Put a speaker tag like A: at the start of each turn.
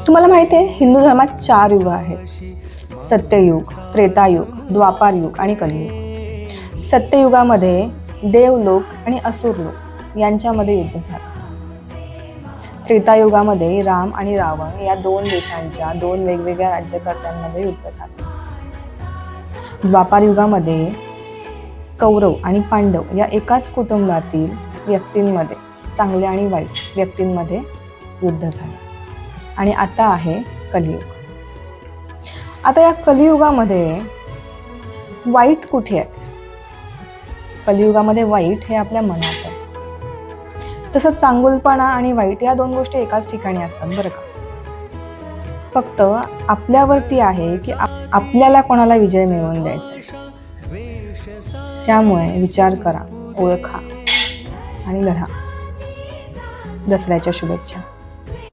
A: तुम्हाला माहिती आहे, हिंदू धर्मात 4 युग आहेत: सत्ययुग, त्रेतायुग, द्वापारयुग आणि कलियुग. सत्ययुगामध्ये देवलोक आणि असुरलोक यांच्यामध्ये युद्ध झालं. त्रेतायुगामध्ये राम आणि रावण या 2 देशांच्या 2 वेगवेगळ्या राज्यकर्त्यांमध्ये युद्ध झालं. द्वापार युगामध्ये कौरव आणि पांडव या एकाच कुटुंबातील व्यक्तींमध्ये, चांगल्या आणि वाईट व्यक्तींमध्ये युद्ध झालं. आणि आता आहे कलियुग. आता या कलियुगामध्ये वाईट कुठे आहे? कलियुगामध्ये वाईट हे आपल्या मनात आहे. तसंच चांगुलपणा आणि वाईट या 2 गोष्टी एकाच ठिकाणी असतात बरं का. फक्त आपल्यावरती आहे की आपल्याला कोणाला विजय मिळवून द्यायचा. त्यामुळे विचार करा, ओळखा आणि लढा. दसऱ्याच्या शुभेच्छा.